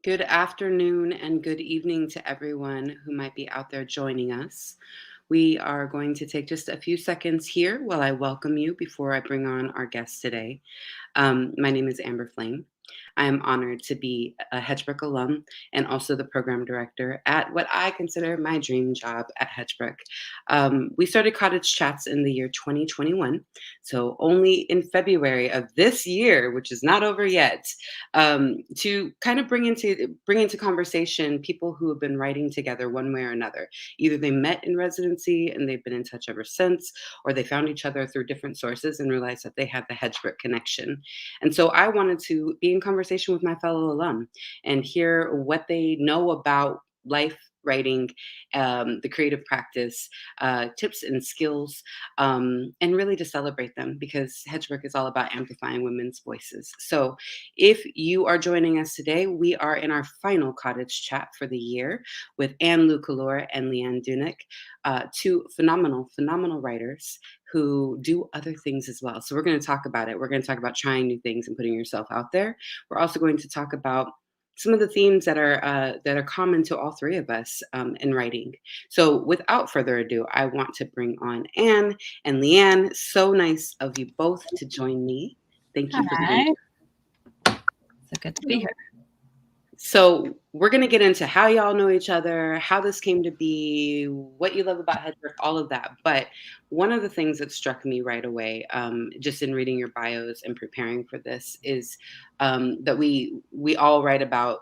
Good afternoon and good evening to everyone who might be out there joining us. We are going to take just a few seconds here while I welcome you before I bring on our guest today. My name is Amber Flame. I am honored to be a Hedgebrook alum and also the program director at what I consider my dream job at Hedgebrook. We started Cottage Chats in the year 2021, so only in February of this year, which is not over yet, to kind of bring into conversation people who have been writing together one way or another. Either they met in residency and they've been in touch ever since, or they found each other through different sources and realized that they had the Hedgebrook connection. And so I wanted to be in conversation with my fellow alum and hear what they know about life writing, the creative practice, tips and skills, and really to celebrate them because Hedgebrook is all about amplifying women's voices. So if you are joining us today, we are in our final Cottage Chat for the year with Kellor and Leanne Dunic, two phenomenal writers who do other things as well. So we're going to talk about it. We're going to talk about trying new things and putting yourself out there. We're also going to talk about some of the themes that are common to all three of us in writing. So without further ado, I want to bring on Anne and Leanne. So nice of you both to join me. Thank you for being Hi. here. So good to be here. So we're going to get into how y'all know each other, how this came to be, what you love about Hedgebrook, all of that. But one of the things that struck me right away, just in reading your bios and preparing for this, is that we all write about.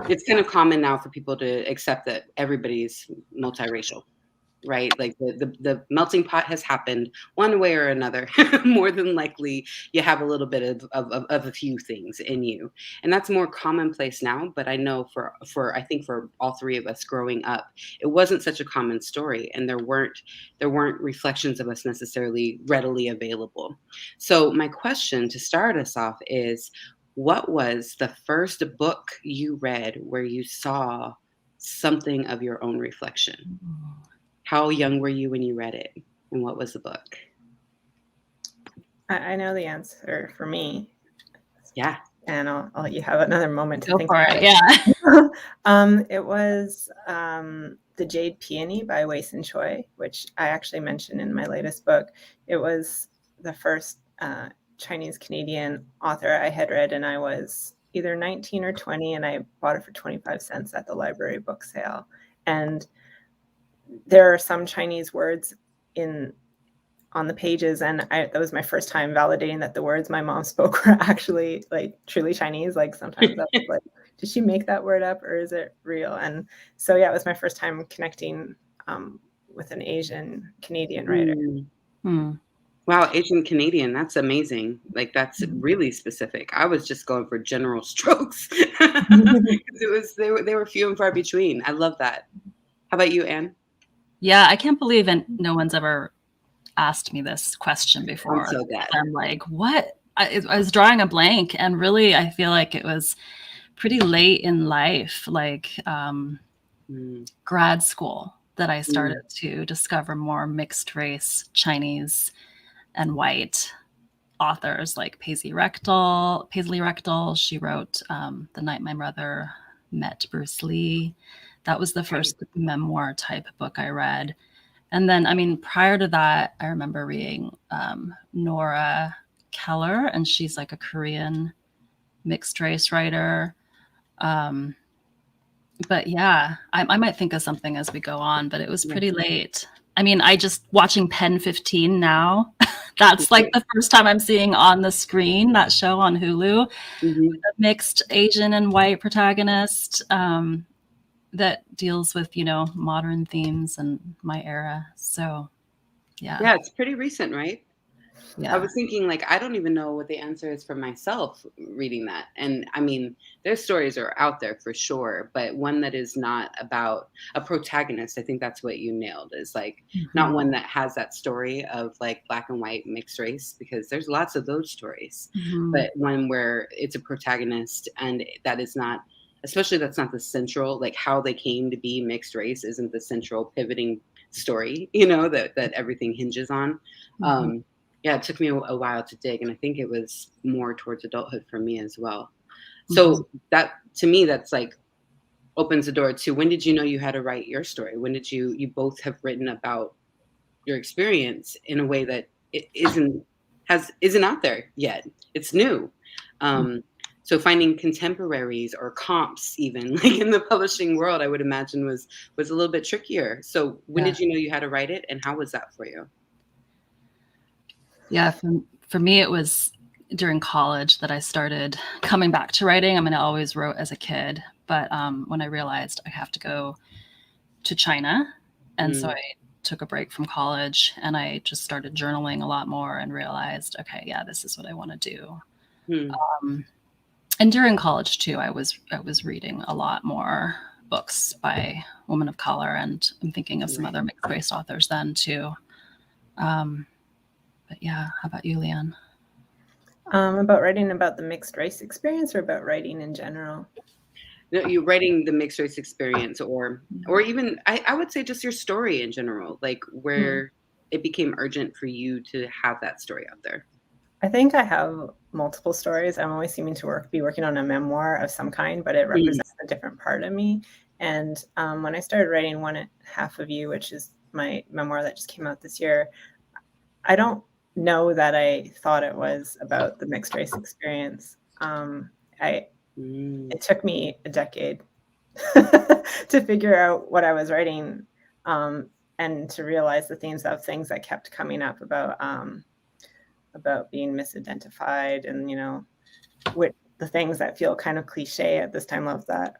It's kind of common now for people to accept that everybody's multiracial, right? Like the melting pot has happened one way or another. More than likely, you have a little bit of a few things in you, and that's more commonplace now. But I know for I think for all three of us growing up, it wasn't such a common story, and there weren't reflections of us necessarily readily available. So my question to start us off is, what was the first book you read where you saw something of your own reflection? How young were you when you read it, and what was the book? I know the answer for me. Yeah. And I'll let you have another moment to Go think for about it. Yeah. It was The Jade Peony by Wei Sin Choi, which I actually mentioned in my latest book. It was the first Chinese Canadian author I had read, and I was either 19 or 20, and I bought it for 25 cents at the library book sale. And there are some Chinese words on the pages, and that was my first time validating that the words my mom spoke were actually like truly Chinese. Like sometimes I was like, did she make that word up or is it real? And so yeah, it was my first time connecting with an Asian Canadian writer. Wow, Asian Canadian, that's amazing. Like that's really specific. I was just going for general strokes. They were few and far between. I love that. How about you, Anne? Yeah, I can't believe no one's ever asked me this question before. I'm so glad. I'm like, what? I was drawing a blank, and really, I feel like it was pretty late in life, like grad school, that I started to discover more mixed race Chinese and white authors like Paisley Rectal. She wrote The Night My Mother Met Bruce Lee. That was the first memoir type book I read. And then, I mean, prior to that, I remember reading Nora Kellor, and she's like a Korean mixed race writer. But yeah, I might think of something as we go on, but it was pretty late. I mean, I just watching Pen 15 now. That's like the first time I'm seeing on the screen that show on Hulu, with a mixed Asian and white protagonist that deals with, modern themes and my era. So, yeah. Yeah, it's pretty recent, right? Yeah. I was thinking, like, I don't even know what the answer is for myself reading that. And I mean, their stories are out there for sure, but one that is not about a protagonist, I think that's what you nailed, is like not one that has that story of like black and white mixed race, because there's lots of those stories, but one where it's a protagonist and that is not, especially that's not the central, like how they came to be mixed race isn't the central pivoting story, that everything hinges on. Yeah, it took me a while to dig, and I think it was more towards adulthood for me as well. So that, to me, that's like opens the door to, when did you know you had to write your story? When did you both have written about your experience in a way that it isn't out there yet? It's new. So finding contemporaries or comps, even like in the publishing world, I would imagine was a little bit trickier. So when did you know you had to write it, and how was that for you? Yeah, for me, it was during college that I started coming back to writing. I mean, I always wrote as a kid, but when I realized I have to go to China, and so I took a break from college and I just started journaling a lot more and realized, okay, yeah, this is what I want to do. And during college too, I was reading a lot more books by women of color, and I'm thinking of some other mixed race authors then too. But yeah, how about you, Leanne? About writing about the mixed race experience, or about writing in general? No, you writing the mixed race experience, or even I would say just your story in general, like where it became urgent for you to have that story out there. I think I have multiple stories. I'm always seeming to be working on a memoir of some kind, but it represents a different part of me. And when I started writing One Half of You, which is my memoir that just came out this year, I don't know that I thought it was about the mixed race experience. It took me a decade to figure out what I was writing, and to realize the themes of things that kept coming up about being misidentified, and with the things that feel kind of cliche at this time of that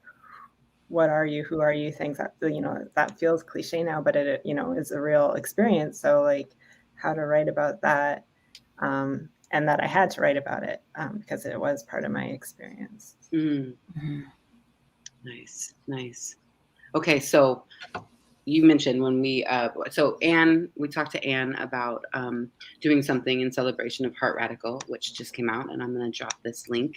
what are you, who are you, things that that feels cliche now, but it is a real experience. So like how to write about that, and that I had to write about it because it was part of my experience. Nice. Okay, so you mentioned when we we talked to Anne about doing something in celebration of Heart Radical, which just came out, and I'm going to drop this link.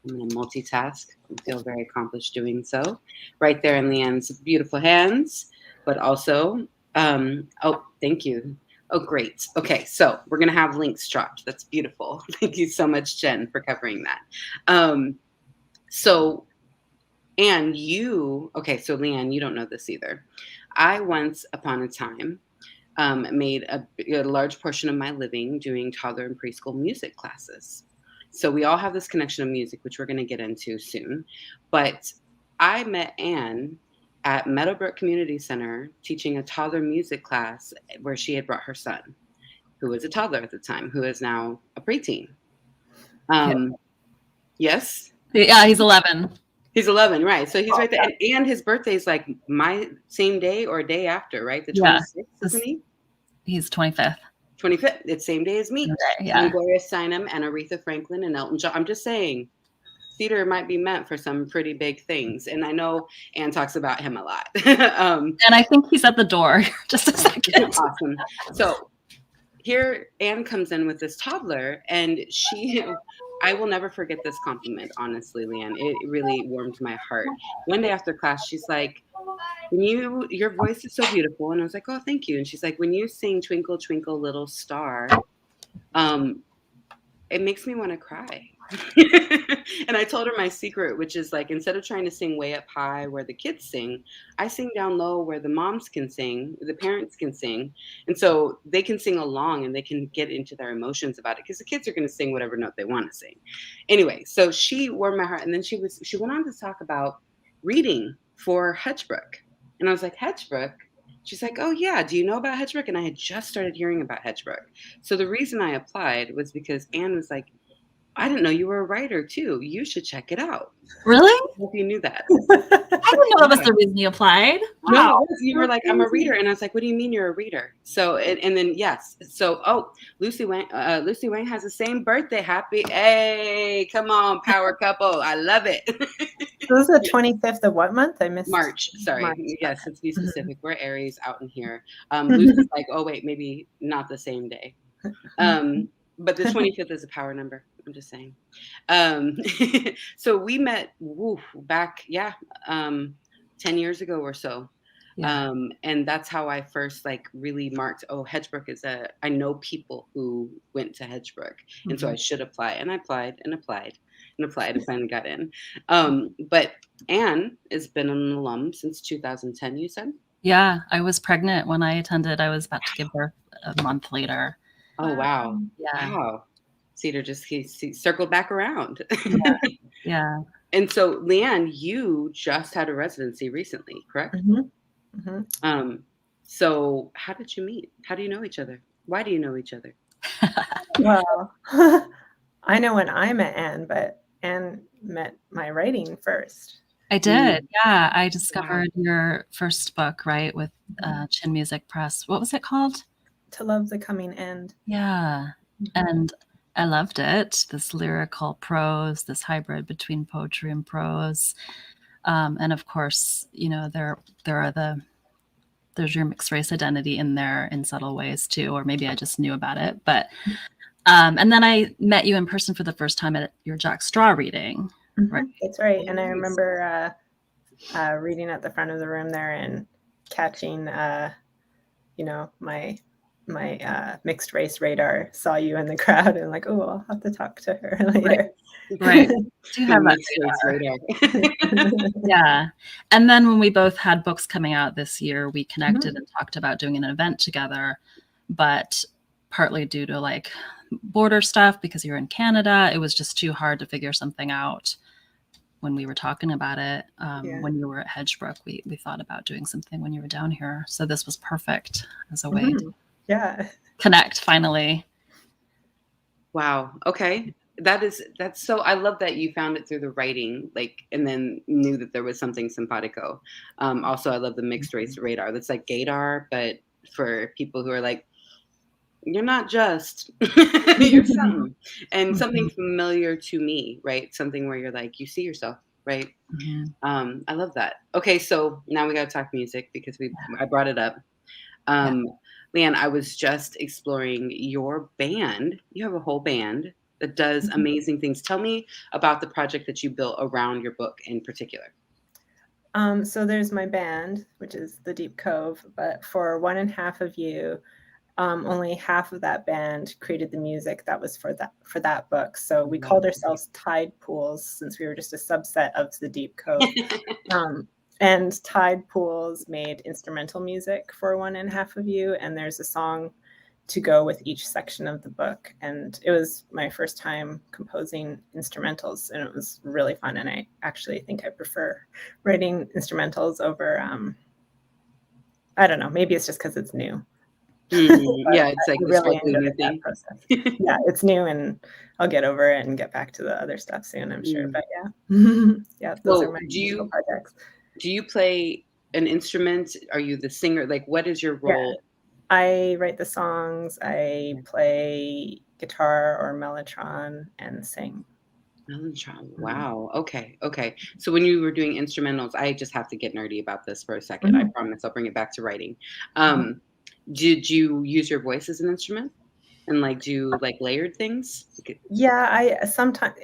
I'm going to multitask. I feel very accomplished doing so. Right there in Leanne's beautiful hands, but also, oh, thank you. Oh, great. Okay, so we're going to have links dropped. That's beautiful. Thank you so much, Jen, for covering that. So Leanne, you don't know this either. I once upon a time made a large portion of my living doing toddler and preschool music classes. So we all have this connection of music, which we're going to get into soon. But I met Anne at Meadowbrook Community Center teaching a toddler music class where she had brought her son, who was a toddler at the time, who is now a preteen. Yes? Yeah, he's 11. He's 11, right? So he's right there, and his birthday is like my same day or day after, right? The 26th, isn't he? He's 25th. 25th. It's same day as me. Okay, yeah. And Gloria Steinem and Aretha Franklin and Elton John. I'm just saying, theater might be meant for some pretty big things. And I know Anne talks about him a lot. And I think he's at the door. Just a second. Awesome. So here Anne comes in with this toddler, and I will never forget this compliment, honestly, Leanne. It really warmed my heart. One day after class, she's like, your voice is so beautiful. And I was like, oh, thank you. And she's like, when you sing Twinkle, Twinkle, Little Star, it makes me want to cry. And I told her my secret, which is like, instead of trying to sing way up high where the kids sing, I sing down low where the moms can sing, the parents can sing. And so they can sing along and they can get into their emotions about it, because the kids are going to sing whatever note they want to sing. Anyway, so she warmed my heart. And then she went on to talk about reading for Hedgebrook. And I was like, Hedgebrook? She's like, oh, yeah, do you know about Hedgebrook? And I had just started hearing about Hedgebrook. So the reason I applied was because Anne was like, I didn't know you were a writer too. You should check it out. Really? I hope you knew that. I didn't know that was the reason you applied. Wow. No, you were like, I'm a reader. And I was like, what do you mean you're a reader? So, and then, yes. So, Lucy Wang has the same birthday. Hey, come on, power couple. I love it. So this is the 25th of what month? I missed. March. Sorry. March. Yes, let's be specific. We're Aries out in here. Lucy's like, oh, wait, maybe not the same day. But the 25th is a power number. I'm just saying. So we met back, 10 years ago or so. Yeah. And that's how I first really marked, Hedgebrook I know people who went to Hedgebrook. And so I should apply. And I applied. and applied and finally got in. But Anne has been an alum since 2010, you said? Yeah, I was pregnant when I attended. I was about to give birth a month later. Oh, wow. Yeah. Wow. Cedar just he circled back around. Yeah. Yeah. And so, Leanne, you just had a residency recently, correct? Um, so how did you meet? How do you know each other? Why do you know each other? Well, I know when I met Anne, but Anne met my writing first. I did. Yeah. I Wow. discovered your first book, right, with Chin Music Press. What was it called? To Love the Coming End. Yeah. And I loved it. This lyrical prose, this hybrid between poetry and prose. And of course, you know, there's your mixed race identity in there in subtle ways too, or maybe I just knew about it. But and then I met you in person for the first time at your Jack Straw reading. Right. That's right. And I remember reading at the front of the room there and catching, you know, my mixed race radar saw you in the crowd and like, oh, I'll have to talk to her later. Right. Do you have that radar? Yeah. And then when we both had books coming out this year, we connected and talked about doing an event together, but partly due to like border stuff because you're in Canada, it was just too hard to figure something out when we were talking about it. When you were at Hedgebrook, we thought about doing something when you were down here. So this was perfect as a way to connect finally. Wow. Okay. That's so, I love that you found it through the writing, like, and then knew that there was something simpatico. Also, I love the mixed race radar. That's like gaydar, but for people who are like, you're not just, you're something, and something familiar to me, right? Something where you're like, you see yourself, right? I love that. Okay. So now we got to talk music because I brought it up. Leanne, I was just exploring your band. You have a whole band that does amazing things. Tell me about the project that you built around your book in particular. So there's my band, which is the Deep Cove, but for 1.5 of You, only half of that band created the music that was for that book. So we called ourselves Tide Pools since we were just a subset of the Deep Cove. And Tide Pools made instrumental music for 1.5 of You, and there's a song to go with each section of the book. And it was my first time composing instrumentals, and it was really fun. And I actually think I prefer writing instrumentals over, I don't know, maybe it's just because it's new. Yeah, it's like this really new thing. Yeah, it's new, and I'll get over it and get back to the other stuff soon, I'm sure. But yeah, those are my musical projects. Do you play an instrument? Are you the singer? Like, what is your role? Yeah. I write the songs, I play guitar or mellotron and sing. Mellotron. Wow. Okay. So when you were doing instrumentals, I just have to get nerdy about this for a second. I promise I'll bring it back to writing. Did you use your voice as an instrument and like do like layered things? Yeah, I sometimes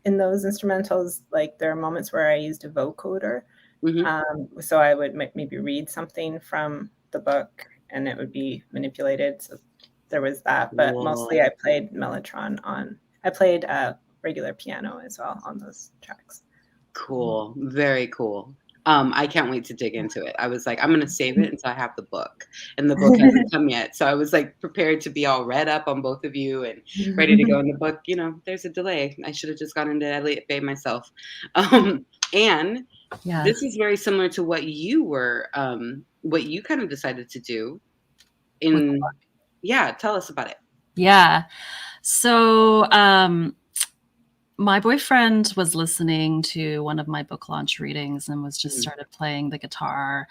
in those instrumentals, like there are moments where I used a vocoder. So I would maybe read something from the book and it would be manipulated. So there was that, but mostly I played mellotron I played regular piano as well on those tracks. Cool. Very cool. I can't wait to dig into it. I was like, I'm going to save it until I have the book, and the book hasn't come yet. So I was like prepared to be all read up on both of you and ready to go in the book. You know, there's a delay. I should have just gone into Elliott Bay myself. And this is very similar to what you kind of decided to do tell us about it. Yeah. So, my boyfriend was listening to one of my book launch readings and was just started playing the guitar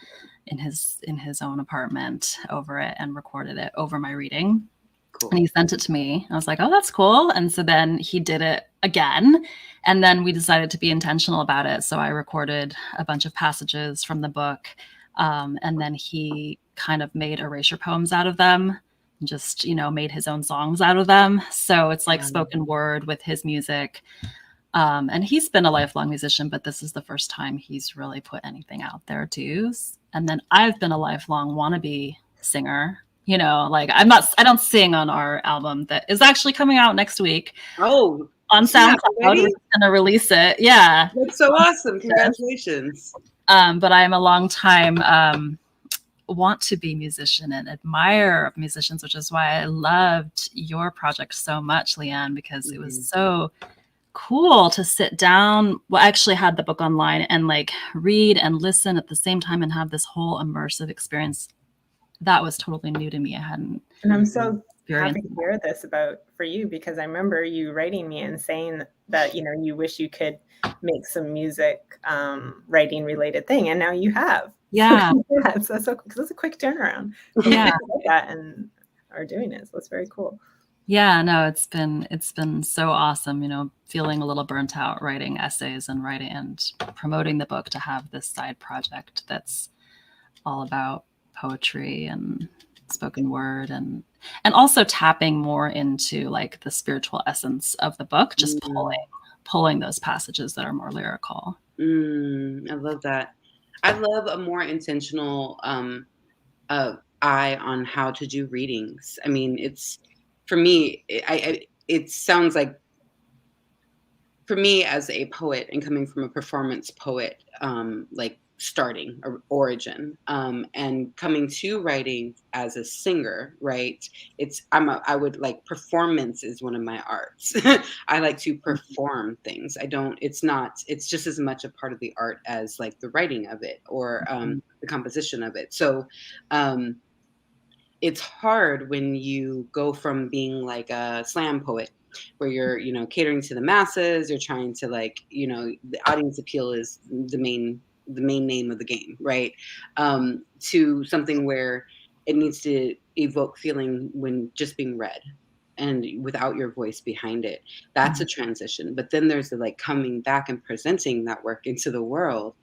in his own apartment over it and recorded it over my reading. Cool. And he sent it to me. I was like, oh, that's cool. And so then he did it again. And then we decided to be intentional about it. So I recorded a bunch of passages from the book. And then he kind of made erasure poems out of them. Just, made his own songs out of them. So it's like spoken word with his music. And he's been a lifelong musician, but this is the first time he's really put anything out there too. And then I've been a lifelong wannabe singer. I don't sing on our album that is actually coming out next week. Oh, on SoundCloud. We're going to release it. Yeah. That's so awesome. Congratulations. But I am a long time want to be musician and admire of musicians, which is why I loved your project so much, Leanne, because it was so cool to sit down. Well, I actually had the book online and like read and listen at the same time and have this whole immersive experience. That was totally new to me. I hadn't. And I'm so happy to hear this for you, because I remember you writing me and saying that, you know, you wish you could make some music writing related thing, and now you have. Yeah. So that's a quick turnaround. Yeah. That and are doing it. So it's very cool. Yeah, no, it's been so awesome, you know, feeling a little burnt out writing essays and writing and promoting the book, to have this side project that's all about poetry and spoken word, and also tapping more into like the spiritual essence of the book, just pulling those passages that are more lyrical. I love that. I love a more intentional eye on how to do readings. I mean, it's, for me, it sounds like, for me as a poet and coming from a performance poet, like starting or origin, and coming to writing as a singer, right? I would like, performance is one of my arts. I like to perform things. It's just as much a part of the art as like the writing of it, or the composition of it. So it's hard when you go from being like a slam poet, where you're, you know, catering to the masses, you're trying to like, you know, the audience appeal is the main name of the game, right? To something where it needs to evoke feeling when just being read and without your voice behind it. That's a transition. But then there's the like coming back and presenting that work into the world.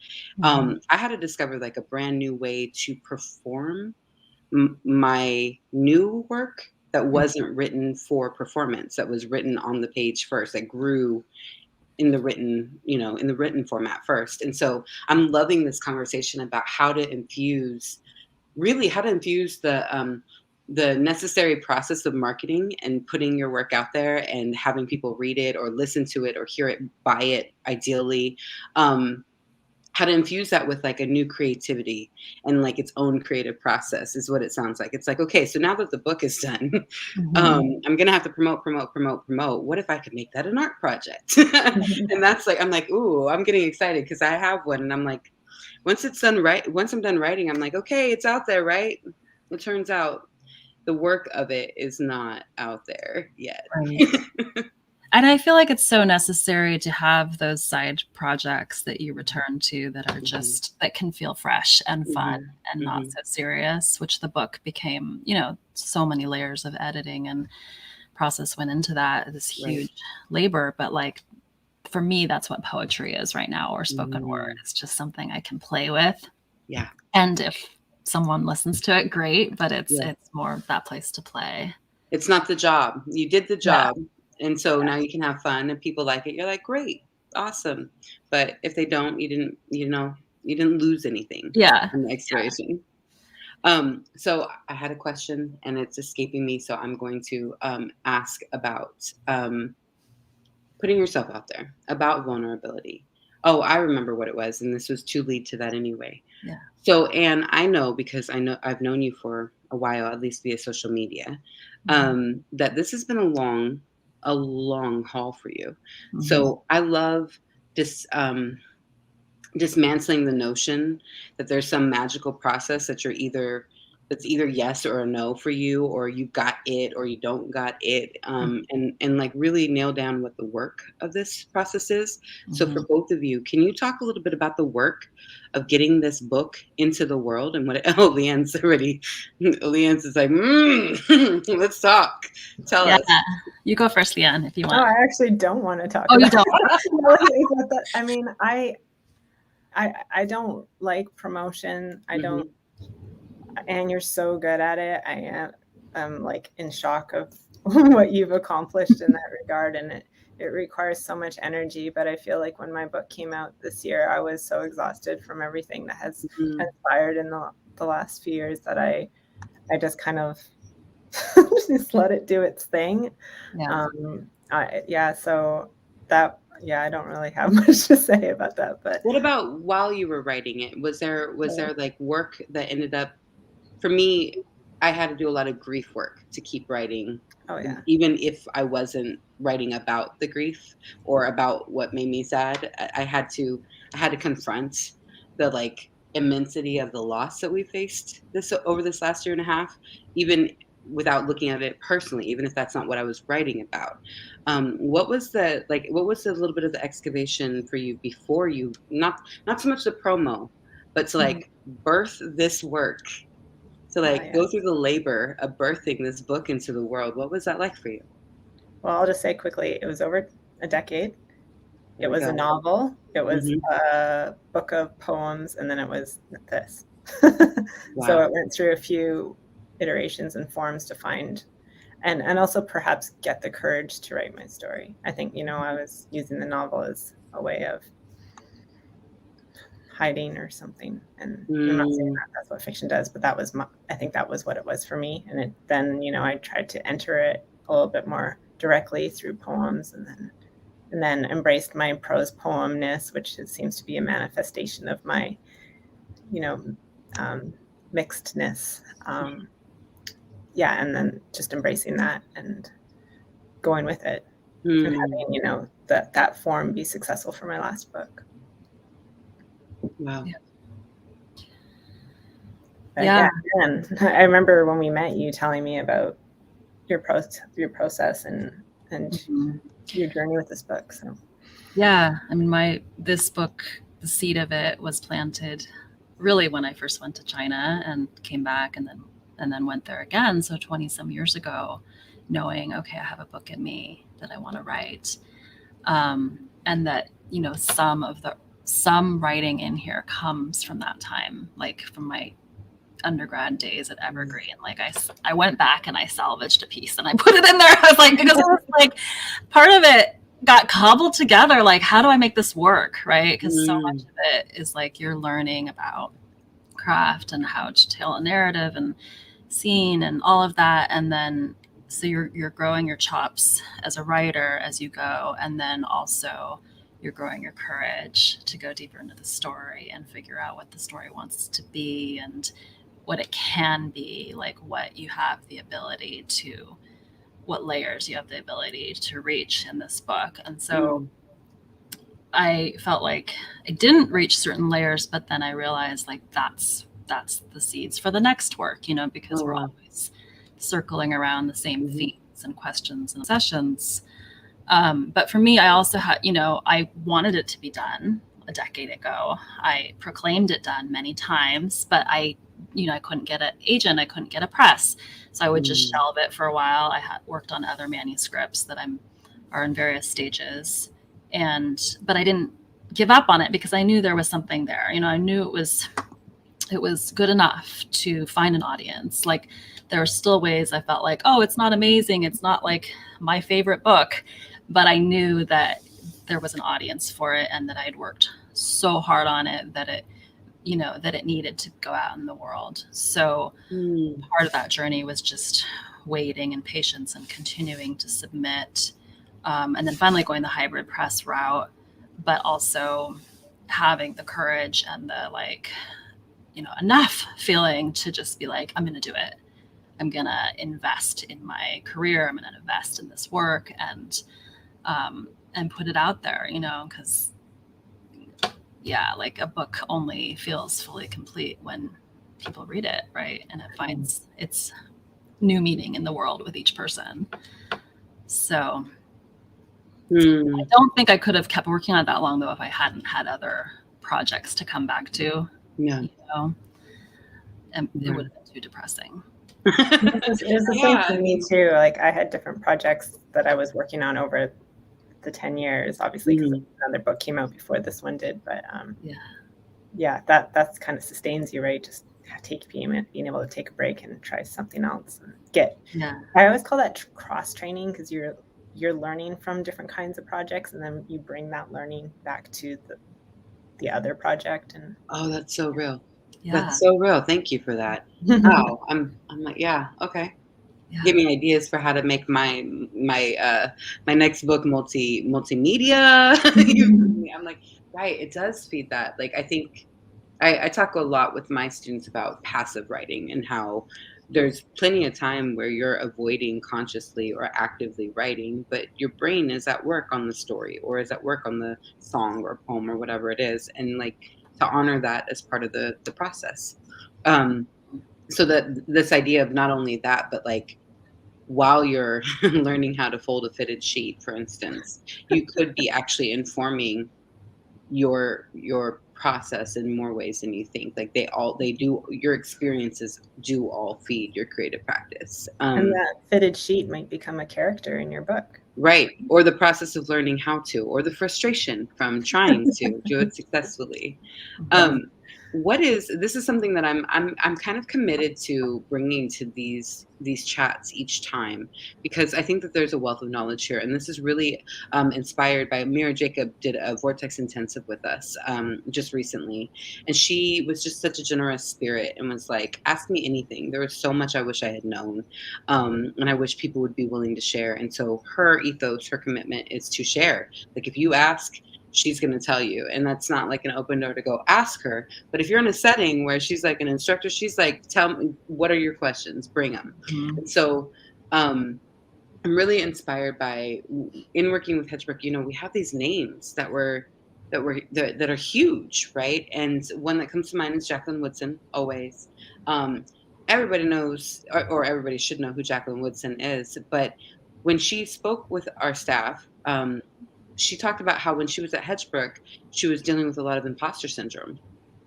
I had to discover like a brand new way to perform my new work that wasn't written for performance, that was written on the page first, that grew in the written, you know, in the written format first. And so I'm loving this conversation about how to infuse the necessary process of marketing and putting your work out there and having people read it or listen to it or hear it, buy it, ideally. How to infuse that with like a new creativity and like its own creative process is what it sounds like. It's like, okay, so now that the book is done, I'm gonna have to promote. What if I could make that an art project? And that's like, I'm like, ooh, I'm getting excited because I have one, and I'm like, once I'm done writing, I'm like, okay, it's out there, right? It turns out the work of it is not out there yet. Right. And I feel like it's so necessary to have those side projects that you return to that are just, that can feel fresh and fun and not so serious, which the book became, you know, so many layers of editing and process went into that, this huge labor. But like, for me, that's what poetry is right now, or spoken word. It's just something I can play with. Yeah. And if someone listens to it, great, but it's more of that place to play. It's not the job. You did the job. Yeah. And so now you can have fun, and people like it. You're like, great, awesome. But if they don't, you didn't lose anything. Yeah. In the exploration. So I had a question and it's escaping me. So I'm going to ask about putting yourself out there, about vulnerability. Oh, I remember what it was. And this was to lead to that anyway. Yeah. So, Anne, I know, because I've known you for a while, at least via social media, that this has been a long haul for you. So I love this, dismantling the notion that there's some magical process that that's either yes or a no for you, or you got it or you don't got it, and like really nail down what the work of this process is. So for both of you, can you talk a little bit about the work of getting this book into the world and what Leanne's is like, let's talk. Tell us. You go first, Leanne, if you want. No, I actually don't want to talk. Oh, you don't? I mean, I don't like promotion. I don't, and you're so good at it. I'm like in shock of what you've accomplished in that regard. And it requires so much energy, but I feel like when my book came out this year, I was so exhausted from everything that has transpired in the last few years that I just kind of just let it do its thing. So I don't really have much to say about that, but What about while you were writing it? Was there like work that ended up for me, I had to do a lot of grief work to keep writing, oh yeah. even if I wasn't writing about the grief or about what made me sad. I had to confront the like immensity of the loss that we faced this over this last year and a half, even without looking at it personally, even if that's not what I was writing about. What was the like? What was a little bit of the excavation for you before you not so much the promo, but to Mhm. like birth this work, to, Oh like, yeah. go through the labor of birthing this book into the world. What was that like for you? Well, I'll just say quickly, it was over a decade. There It we was a go. novel, it was Mhm. a book of poems, and then it was this. So Wow. it went through a few iterations and forms to find and also perhaps get the courage to write my story. I think, I was using the novel as a way of hiding or something. And I'm not saying Mm. that that's what fiction does, but I think that was what it was for me. And then, I tried to enter it a little bit more directly through poems and then embraced my prose poemness, which seems to be a manifestation of my, you know, um, mixedness. Yeah. And then just embracing that and going with it and Mm. having, that form be successful for my last book. Wow. Yeah. But Yeah. yeah, and I remember when we met, you telling me about your process and Mhm. your journey with this book. So Yeah. I mean, this book, the seed of it was planted really when I first went to China and came back and then went there again. So 20 some years ago, knowing, okay, I have a book in me that I want to write. And that, some writing in here comes from that time, like from my undergrad days at Evergreen. Like I went back and I salvaged a piece and I put it in there. I was like, because it was like part of it got cobbled together. Like, how do I make this work? Right. Because so much Mm. of it is like you're learning about craft and how to tell a narrative and scene and all of that. And then so you're growing your chops as a writer as you go. And then also you're growing your courage to go deeper into the story and figure out what the story wants to be and what it can be, like what you have the ability to, what layers you have the ability to reach in this book. And so Mm. I felt like I didn't reach certain layers, but then I realized like that's the seeds for the next work, because Oh, we're wow. always circling around the same Mhm. themes and questions and obsessions. But for me, I also had, I wanted it to be done a decade ago. I proclaimed it done many times, but I couldn't get an agent, I couldn't get a press. So I would just Mm. shelve it for a while. I had worked on other manuscripts that are in various stages. But I didn't give up on it because I knew there was something there. I knew it was good enough to find an audience. Like there are still ways I felt like, oh, it's not amazing. It's not like my favorite book, but I knew that there was an audience for it and that I had worked so hard on it that it needed to go out in the world. So Mm. part of that journey was just waiting and patience and continuing to submit. And then finally going the hybrid press route, but also having the courage and the enough feeling to just be like, I'm going to do it. I'm going to invest in my career. I'm going to invest in this work and put it out there, because yeah, like a book only feels fully complete when people read it, right? And it finds its new meaning in the world with each person. So I Mm. don't think I could have kept working on it that long though if I hadn't had other projects to come back to, Yeah. you know, and it would Right. have been too depressing. it was the same Yeah, for I me mean, too. Like I had different projects that I was working on over the 10 years, obviously, because mhm. another book came out before this one did. But Yeah. yeah, that's kind of sustains you, right? Just being able to take a break and try something else and get. Yeah. I always call that cross training because you're learning from different kinds of projects, and then you bring that learning back to the other project. And Oh, that's so real. Yeah. That's so real. Thank you for that. Wow. I'm like, yeah, okay. give me ideas for how to make my next book multimedia. I'm like, right, it does feed that. Like, I think I talk a lot with my students about passive writing and how there's plenty of time where you're avoiding consciously or actively writing, but your brain is at work on the story or is at work on the song or poem or whatever it is. And like to honor that as part of the process. Um, so that this idea of not only that, but like while you're learning how to fold a fitted sheet, for instance, you could be actually informing your process in more ways than you think. Like they do, your experiences do all feed your creative practice. And that fitted sheet might become a character in your book. Right. Or the process of learning how to, or the frustration from trying to do it successfully. Um, what is this is something that I'm kind of committed to bringing to these chats each time, because I think that there's a wealth of knowledge here, and this is really inspired by Mira Jacob did a Vortex intensive with us just recently, and she was just such a generous spirit and was like, ask me anything. There was so much I wish I had known, and I wish people would be willing to share. And so her ethos, her commitment is to share. Like if you ask, she's going to tell you. And that's not like an open door to go ask her. But if you're in a setting where she's like an instructor, she's like, tell me, what are your questions? Bring them. And so I'm really inspired by, in working with Hedgebrook, we have these names that are huge, right? And one that comes to mind is Jacqueline Woodson, always. Um, Everybody knows, or everybody should know who Jacqueline Woodson is. But when she spoke with our staff, she talked about how when she was at Hedgebrook, she was dealing with a lot of imposter syndrome.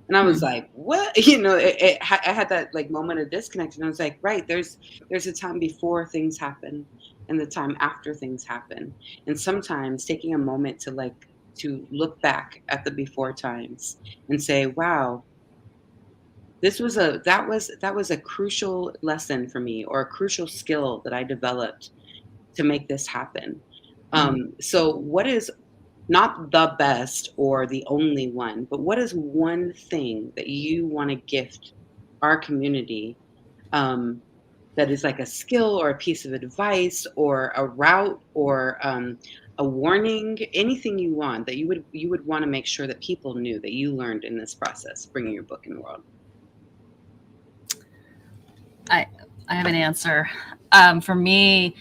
And I was like, what? I had that like moment of disconnect. And I was like, right, there's a time before things happen and the time after things happen. And sometimes taking a moment to look back at the before times and say, wow, that was a crucial lesson for me, or a crucial skill that I developed to make this happen. So what is not the best or the only one, but what is one thing that you want to gift our community, um, that is like a skill or a piece of advice or a route or a warning, anything you want that you would want to make sure that people knew that you learned in this process, bringing your book in the world? I have an answer. For me,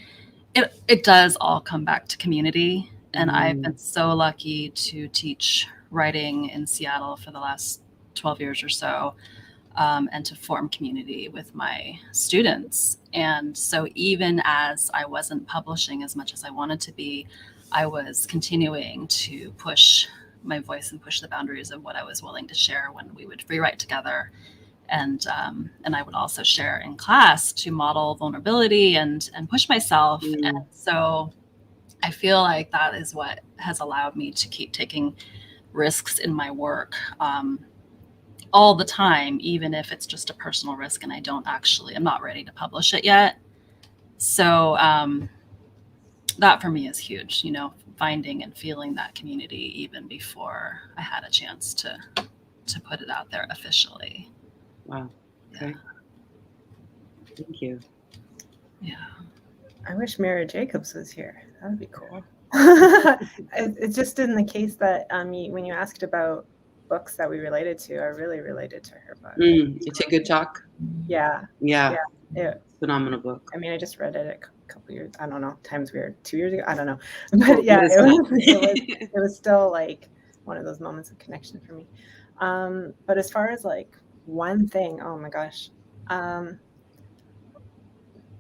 it does all come back to community. And I've been so lucky to teach writing in Seattle for the last 12 years or so, and to form community with my students. And so even as I wasn't publishing as much as I wanted to be, I was continuing to push my voice and push the boundaries of what I was willing to share when we would rewrite together. And I would also share in class to model vulnerability and push myself. And so I feel like that is what has allowed me to keep taking risks in my work all the time, even if it's just a personal risk and I'm not ready to publish it yet. So that for me is huge, finding and feeling that community even before I had a chance to put it out there officially. Wow. Okay. Yeah. Thank you. Yeah. I wish Mira Jacobs was here. That would be cool. It's just in the case that when you asked about books that we related to, I really related to her book. It's a good talk. Yeah. Phenomenal book. I mean, I just read it a couple years. I don't know. Times weird. 2 years ago. I don't know. But yeah, it was still like one of those moments of connection for me. But as far as like one thing, oh my gosh.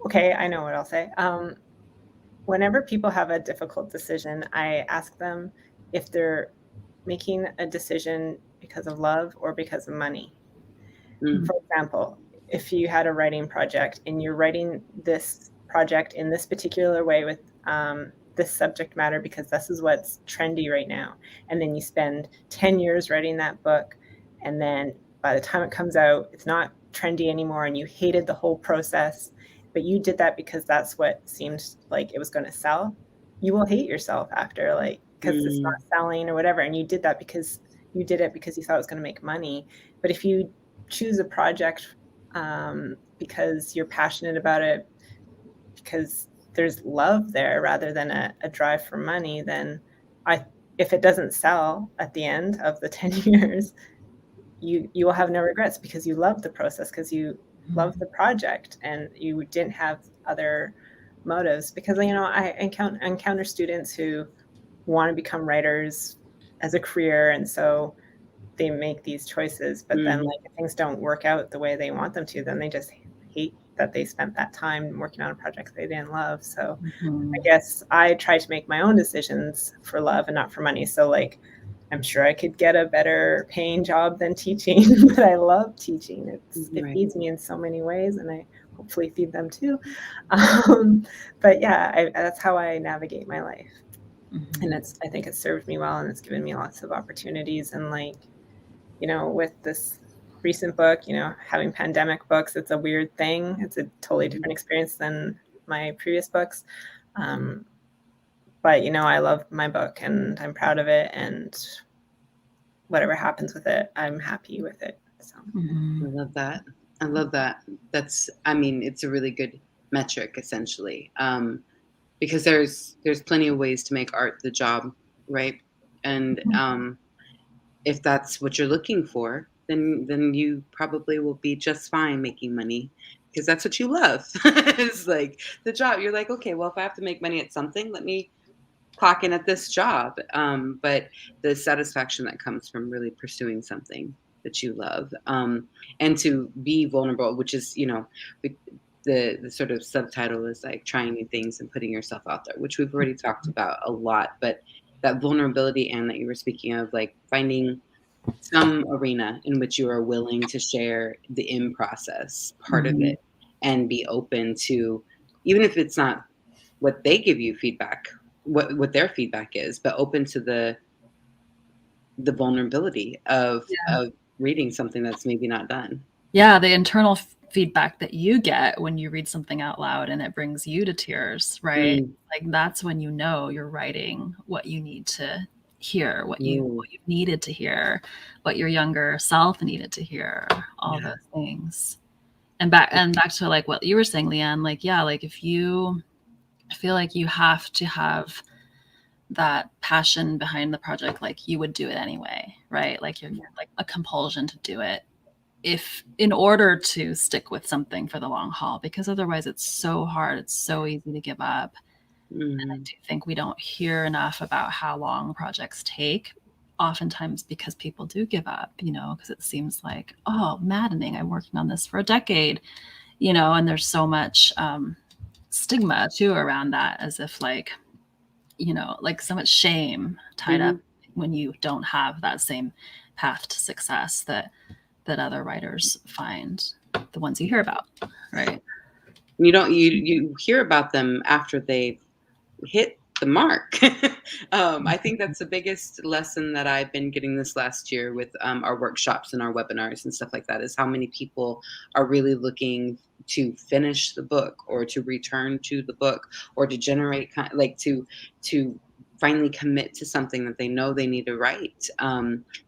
Okay, I know what I'll say. Whenever people have a difficult decision, I ask them if they're making a decision because of love or because of money. For example, if you had a writing project and you're writing this project in this particular way with this subject matter because this is what's trendy right now, and then you spend 10 years writing that book, and then by the time it comes out, it's not trendy anymore and you hated the whole process, but you did that because that's what seemed like it was going to sell, you will hate yourself after, like, because it's not selling or whatever. And you did that because you did it because you thought it was going to make money. But if you choose a project because you're passionate about it, because there's love there rather than a drive for money, then if it doesn't sell at the end of the 10 years, you will have no regrets because you love the process, because you love the project and you didn't have other motives. Because, I encounter students who want to become writers as a career, and so they make these choices, but then like if things don't work out the way they want them to, then they just hate that they spent that time working on a project they didn't love. So I guess I try to make my own decisions for love and not for money. So like, I'm sure I could get a better paying job than teaching, but I love teaching. It feeds me in so many ways, and I hopefully feed them too. But yeah, that's how I navigate my life. And I think it's served me well, and it's given me lots of opportunities. And like, with this recent book, having pandemic books, it's a weird thing. It's a totally different experience than my previous books. But, I love my book and I'm proud of it, and whatever happens with it, I'm happy with it. So I love that. I love that. It's a really good metric, essentially, because there's plenty of ways to make art the job, right? And if that's what you're looking for, then you probably will be just fine making money because that's what you love. It's like the job. You're like, okay, well, if I have to make money at something, let me clock in at this job. But the satisfaction that comes from really pursuing something that you love, and to be vulnerable, which is, the sort of subtitle is like trying new things and putting yourself out there, which we've already talked about a lot. But that vulnerability, and that you were speaking of, like finding some arena in which you are willing to share the in process part of it and be open to, even if it's not what they give you feedback, what their feedback is, but open to the vulnerability of reading something that's maybe not done. Yeah, the internal feedback that you get when you read something out loud and it brings you to tears, right? Like that's when you're writing what you need to hear, what you needed to hear, what your younger self needed to hear, all those things. And back to like what you were saying, Leanne, like, yeah, like if you feel like you have to have that passion behind the project, like you would do it anyway, right? Like you're like a compulsion to do it if in order to stick with something for the long haul, because otherwise it's so hard, it's so easy to give up. And I do think we don't hear enough about how long projects take, oftentimes because people do give up, because it seems like, oh, maddening, I'm working on this for a decade, and there's so much stigma too around that, as if like, like so much shame tied up when you don't have that same path to success that other writers find, the ones you hear about, right? You hear about them after they hit the mark. I think that's the biggest lesson that I've been getting this last year with our workshops and our webinars and stuff like that, is how many people are really looking to finish the book, or to return to the book, or to generate like to finally commit to something that they know they need to write.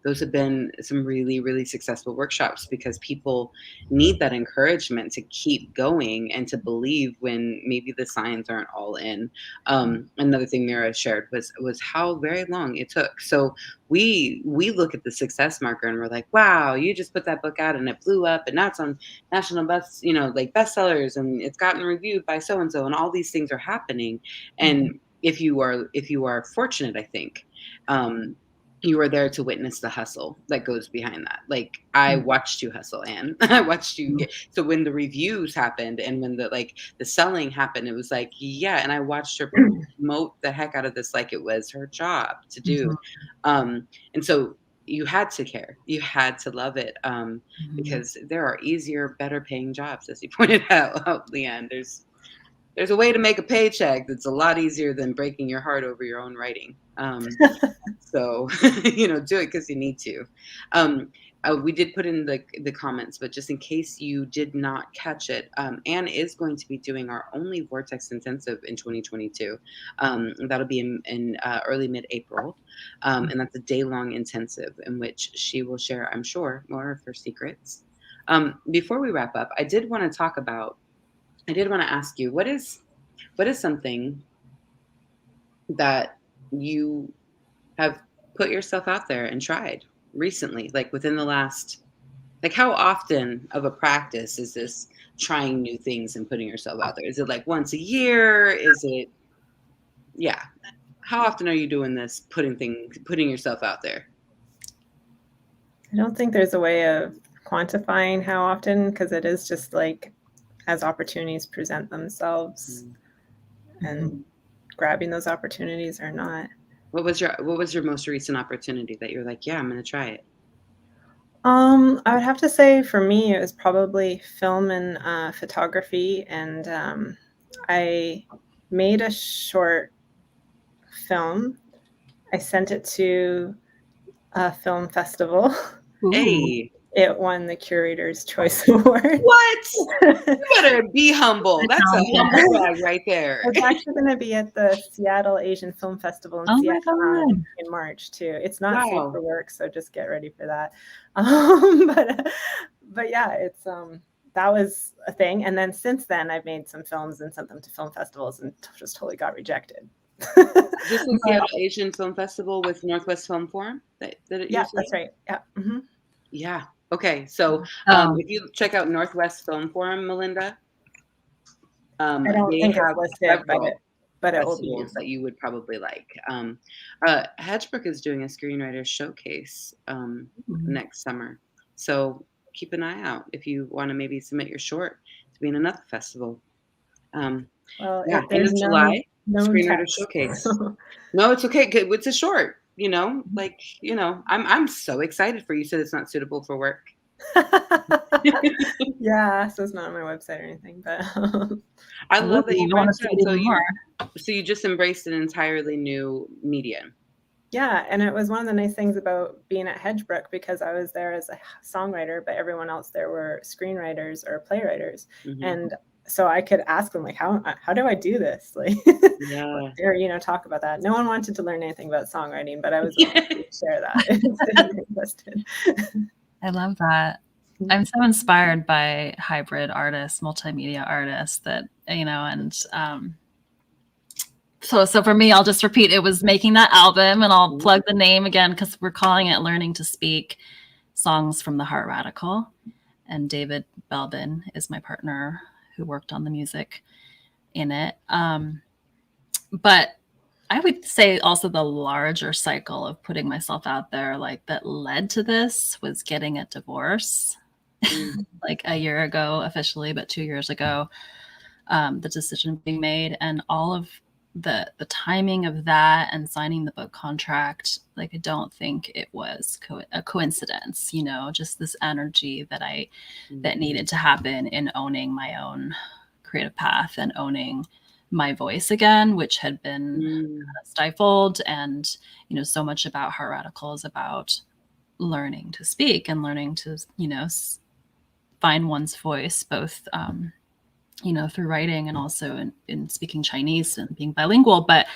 Those have been some really, really successful workshops, because people need that encouragement to keep going and to believe when maybe the signs aren't all in. Another thing Mira shared was how very long it took. So we look at the success marker and we're like, wow, you just put that book out and it blew up, and now it's on national like bestsellers, and it's gotten reviewed by so and so, and all these things are happening. And if you are fortunate, I think, you are there to witness the hustle that goes behind that. Like, I watched you hustle, Anne. I watched you so when the reviews happened and when the selling happened, it was like, yeah. And I watched her promote the heck out of this like it was her job to do. And so you had to care. You had to love it, because there are easier, better paying jobs, as you pointed out, Leanne. There's a way to make a paycheck that's a lot easier than breaking your heart over your own writing. So, do it because you need to. We did put in the comments, but just in case you did not catch it, Anne is going to be doing our only Vortex Intensive in 2022. That'll be in early mid-April. And that's a day-long intensive in which she will share, I'm sure, more of her secrets. Before we wrap up, I did want to ask you, what is What is something that you have put yourself out there and tried recently, like within the last, like how often of a practice is this trying new things and putting yourself out there? Is it like once a year? Is it, yeah. How often are you doing this, putting yourself out there? I don't think there's a way of quantifying how often, because it is just like as opportunities present themselves and grabbing those opportunities or not. What was your most recent opportunity that you're like, yeah, I'm gonna try it? I would have to say for me, it was probably film and photography. And I made a short film. I sent it to a film festival. Ooh. Hey, It won the Curator's Choice Award. what? You better be humble. That's a Yeah. humble brag right there. It's actually going to be at the Seattle Asian Film Festival in Oh my Seattle God. in March too. It's not safe Wow. for work, so just get ready for that. But yeah, it's that was a thing. And then since then, I've made some films and sent them to film festivals and just totally got rejected. Just the Seattle Asian Film Festival with Northwest Film Forum. Yeah, that's right. Yeah. Mm-hmm. Yeah. Okay. So if you check out Northwest Film Forum, Melinda, I don't they think it's have listed, several but it will be festivals that you would probably like. Hedgebrook is doing a screenwriter showcase next summer. So keep an eye out if you want to maybe submit your short to be in another festival. well. Yeah, end There's of no July, known screenwriter text. showcase. No, it's okay. It's a short, like, I'm so excited for you. Said it's not suitable for work. Yeah, so it's not on my website or anything, but I love that you want to branched see out. it even more. So you just embraced an entirely new medium. yeah, and it was one of the nice things about being at Hedgebrook, because I was there as a songwriter, but everyone else there were screenwriters or playwriters, and so I could ask them like, how do I do this? Like, Yeah. or talk about that. No one wanted to learn anything about songwriting, but I was willing to share that. I love that. I'm so inspired by hybrid artists, multimedia artists and so for me, I'll just repeat, it was making that album, and I'll plug the name again because we're calling it Learning to Speak, Songs from the Heart Radical. And David Belbin is my partner who worked on the music in it. But I would say also the larger cycle of putting myself out there, like that led to this, was getting a divorce. Like a year ago officially, but 2 years ago, the decision being made, and all of the timing of that and signing the book contract, like I don't think it was a coincidence, just this energy that needed to happen in owning my own creative path and owning my voice again, which had been stifled. And so much about Heart Radical is about learning to speak and learning to find one's voice, both through writing and also in speaking Chinese and being bilingual. But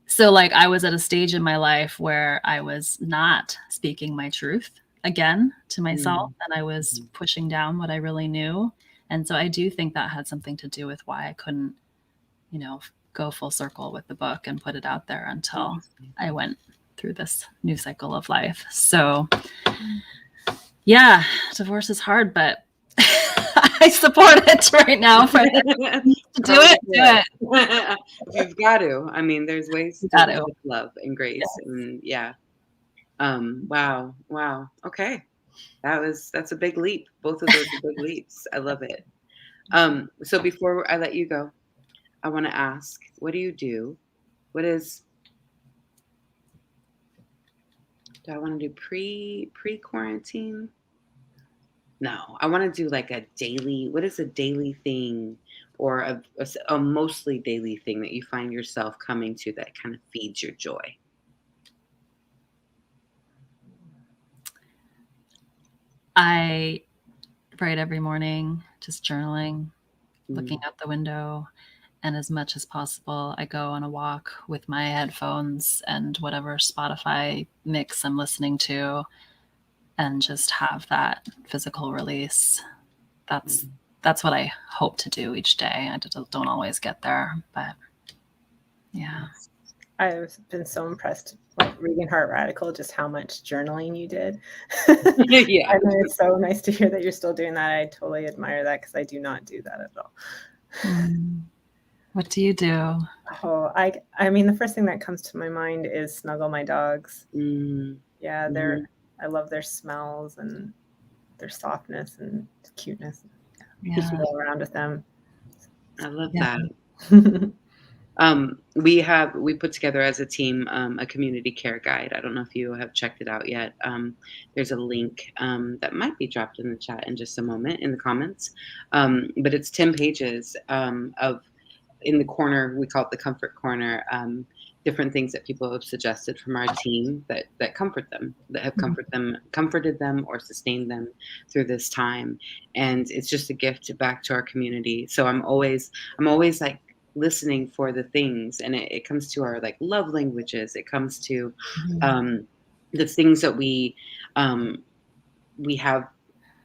so like I was at a stage in my life where I was not speaking my truth again to myself, and I was pushing down what I really knew. And so I do think that had something to do with why I couldn't, go full circle with the book and put it out there until I went through this new cycle of life. So yeah, divorce is hard, but I support it right now. For to do it, do it. You've got to. I mean, there's ways to do it with love and grace. Yes. And yeah. Wow. Okay. That's a big leap. Both of those are big leaps. I love it. So before I let you go, I want to ask, what do you do? Do I want to do pre-quarantine? No, I want to do like what is a daily thing, or a mostly daily thing that you find yourself coming to that kind of feeds your joy? I write every morning, just journaling, looking out the window. And as much as possible, I go on a walk with my headphones and whatever Spotify mix I'm listening to, and just have that physical release. That's that's what I hope to do each day. I don't always get there, but yeah. I've been so impressed, like reading Heart Radical, just how much journaling you did. Yeah. And it's so nice to hear that you're still doing that. I totally admire that because I do not do that at all. What do you do? Oh, I mean, the first thing that comes to my mind is snuggle my dogs. Yeah, I love their smells and their softness and cuteness. Just roll around with them. I love that. We put together as a team a community care guide. I don't know if you have checked it out yet. There's a link that might be dropped in the chat in just a moment in the comments. But it's 10 pages of, in the corner, we call it the comfort corner, different things that people have suggested from our team that comfort them, that have comforted them or sustained them through this time. And it's just a gift back to our community. So I'm always like listening for the things, and it comes to our like love languages. It comes to the things that we have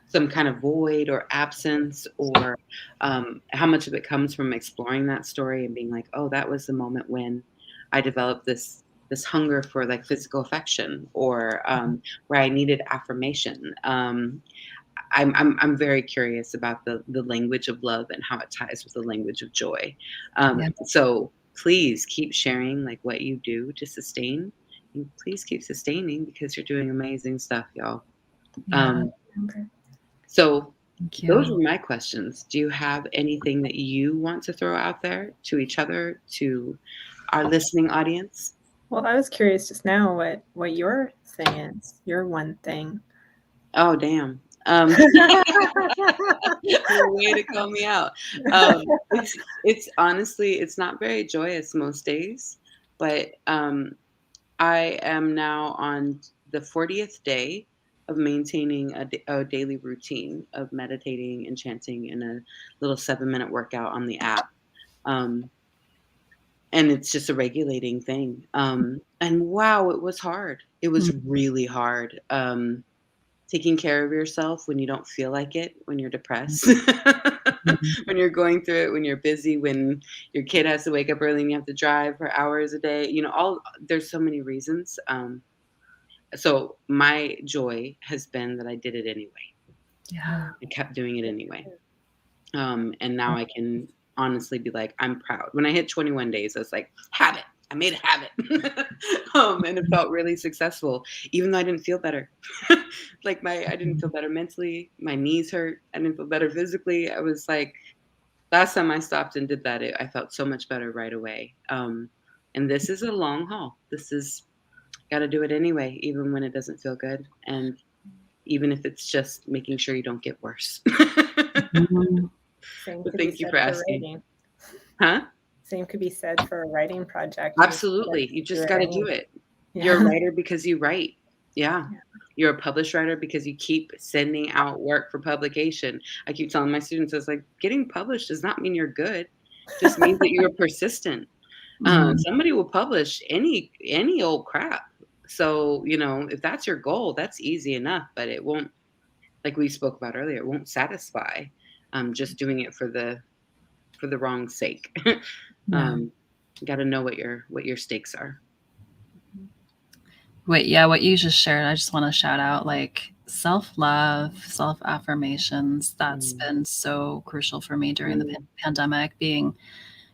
some kind of void or absence, or how much of it comes from exploring that story and being like, oh, that was the moment when I developed this hunger for like physical affection, or where I needed affirmation. I'm very curious about the language of love and how it ties with the language of joy. So please keep sharing like what you do to sustain, and please keep sustaining because you're doing amazing stuff, y'all. So those were my questions. Do you have anything that you want to throw out there to each other, to our listening audience? Well, I was curious just now what your thing is, your one thing. Oh, damn. Way to call me out. It's honestly, it's not very joyous most days, but I am now on the 40th day of maintaining a daily routine of meditating and chanting in a little 7-minute workout on the app. And it's just a regulating thing. And wow, it was hard. It was really hard. Taking care of yourself when you don't feel like it, when you're depressed, when you're going through it, when you're busy, when your kid has to wake up early and you have to drive for hours a day, there's so many reasons. So my joy has been that I did it anyway. Yeah. I kept doing it anyway. And now I can honestly be like, I'm proud. When I hit 21 days, I was like, habit. I made a habit. And it felt really successful, even though I didn't feel better. I didn't feel better mentally. My knees hurt. I didn't feel better physically. I was like, last time I stopped and did that, I felt so much better right away. And this is a long haul. This is got to do it anyway, even when it doesn't feel good. And even if it's just making sure you don't get worse. Thank you for asking. Huh? Same could be said for a writing project. Absolutely. You just got to do it. You're a writer because you write. Yeah. You're a published writer because you keep sending out work for publication. I keep telling my students, it's like, getting published does not mean you're good. It just means that you're persistent. Somebody will publish any old crap. So, if that's your goal, that's easy enough, but it won't, like we spoke about earlier, it won't satisfy. Just doing it for the wrong sake. You got to know what your stakes are. What you just shared, I just want to shout out like self-love, self-affirmations. That's been so crucial for me during the pandemic, being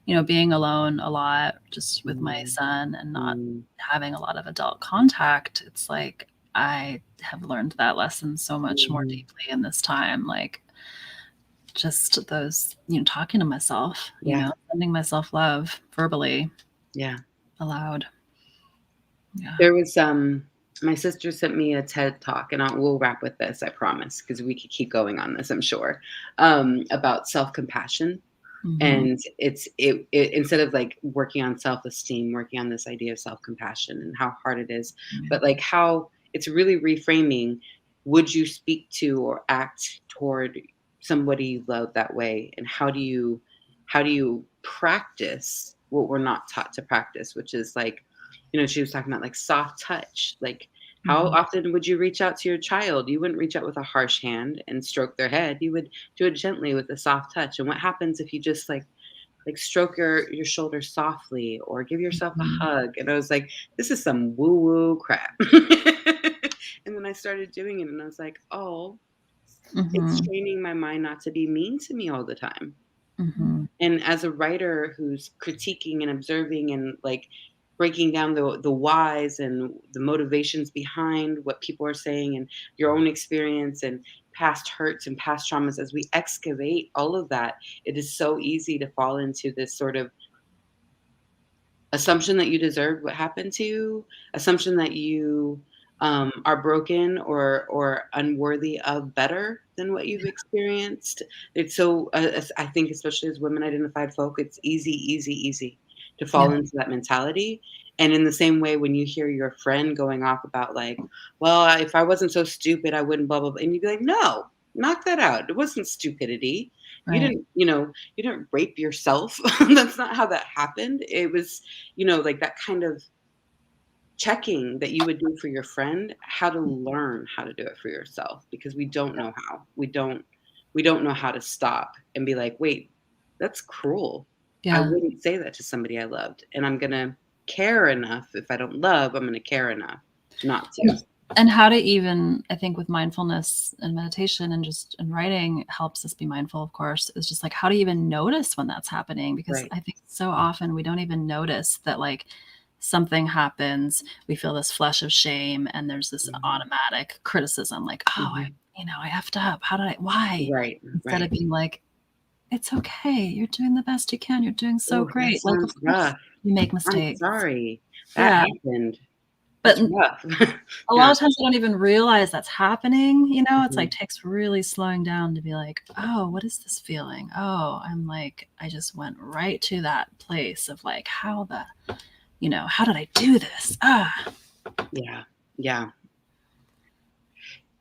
alone a lot just with my son and not having a lot of adult contact. It's like I have learned that lesson so much more deeply in this time. Like just those, talking to myself, sending myself love verbally. Yeah. Aloud. Yeah. There was my sister sent me a TED talk, and we'll wrap with this, I promise, because we could keep going on this, I'm sure, about self-compassion. And it instead of like working on self-esteem, working on this idea of self-compassion and how hard it is, but like how it's really reframing, would you speak to or act toward somebody you love that way? And how do you practice what we're not taught to practice, which is like, she was talking about like soft touch, like How often would you reach out to your child? You wouldn't reach out with a harsh hand and stroke their head. You would do it gently with a soft touch. And what happens if you just like stroke your shoulder softly or give yourself a Mhm. hug? And I was like, this is some woo woo crap. And then I started doing it and I was like, oh, it's Mhm. training my mind not to be mean to me all the time. Mhm. And as a writer who's critiquing and observing and like breaking down the whys and the motivations behind what people are saying and your own experience and past hurts and past traumas, as we excavate all of that, it is so easy to fall into this sort of assumption that you deserved what happened to you, assumption that you are broken or unworthy of better than what you've experienced. It's so I think, especially as women identified folk, it's easy to fall Yeah. into that mentality. And in the same way, when you hear your friend going off about like, well, if I wasn't so stupid, I wouldn't blah blah blah, and you'd be like, no, knock that out. It wasn't stupidity. You Right. didn't, you didn't rape yourself. That's not how that happened. It was, like that kind of checking that you would do for your friend, how to learn how to do it for yourself, because we don't know how. We don't know how to stop and be like, "Wait, that's cruel. I Yeah. wouldn't say that to somebody I loved, and I'm gonna care enough. If I don't love, I'm gonna care enough not to." And how to even, I think with mindfulness and meditation and just and writing helps us be mindful, of course, is just like how to even notice when that's happening. Because Right. I think so often we don't even notice that like something happens, we feel this flush of shame, and there's this Mhm. automatic criticism, like, oh, Mhm. I effed up. How did why? Right, Instead of right. being like, it's okay. You're doing the best you can. You're doing so Oh, that great. Like, of sounds course rough. you make I'm mistakes. sorry. That Yeah. happened. But That's rough. a lot Yeah. of times I don't even realize that's happening, it's like Mhm. takes really slowing down to be like, "Oh, what is this feeling? Oh, I'm like I just went right to that place of like how did I do this? Ah." Yeah. Yeah.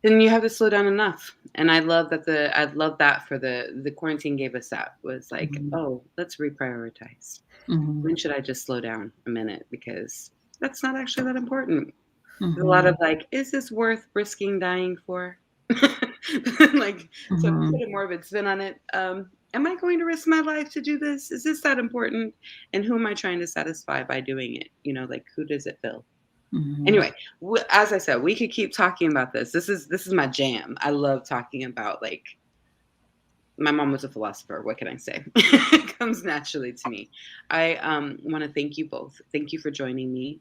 Then you have to slow down enough. And I love that for the quarantine gave us that, was like, Mhm. "Oh, let's reprioritize. Mhm. When should I just slow down a minute? Because that's not actually that important." There's a lot of Mhm. like, "Is this worth risking dying for?" Like, to Mhm. put a morbid spin on it, am I going to risk my life to do this? Is this that important? And who am I trying to satisfy by doing it? Like, who does it fill? Mhm. Anyway, as I said, we could keep talking about this. This is my jam. I love talking about, like, my mom was a philosopher. What can I say? It comes naturally to me. I want to thank you both. Thank you for joining me.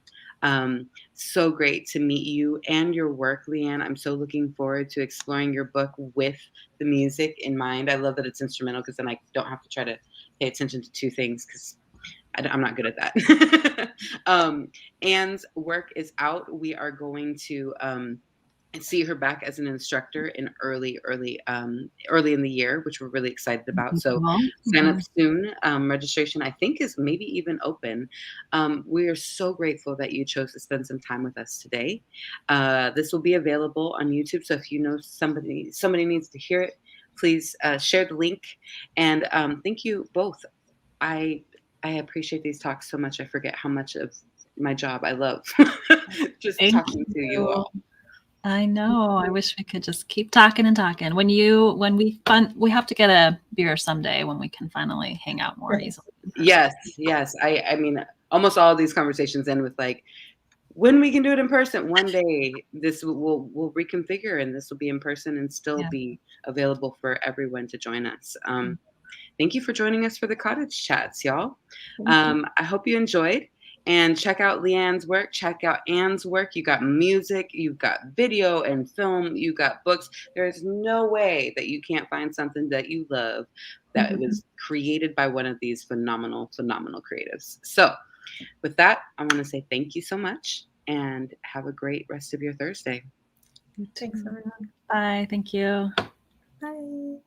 So great to meet you and your work, Leanne. I'm so looking forward to exploring your book with the music in mind. I love that it's instrumental, because then I don't have to try to pay attention to two things, because I'm not good at that. Anne's work is out. We are going to see her back as an instructor in early in the year, which we're really excited about. So Cool. sign up Mhm. soon. Registration, I think, is maybe even open. We are so grateful that you chose to spend some time with us today. This will be available on YouTube. So if you know somebody needs to hear it, please share the link. And thank you both. I I appreciate these talks so much. I forget how much of my job I love just Thank talking to you you. all. I know. I wish we could just keep talking and talking. We have to get a beer someday when we can finally hang out more easily in person. Yes, yes. I mean, almost all of these conversations end with like, when we can do it in person. One day, this will reconfigure, and this will be in person and still Yeah. be available for everyone to join us. Thank you for joining us for the Cottage Chats, y'all. Thank you. I hope you enjoyed. And check out Leanne's work. Check out Anne's work. You got music, you've got video and film, you got books. There is no way that you can't find something that you love that was created by one of these phenomenal, phenomenal creatives. So, with that, I want to say thank you so much and have a great rest of your Thursday. You Thanks, too. everyone. Bye. Thank you. Bye.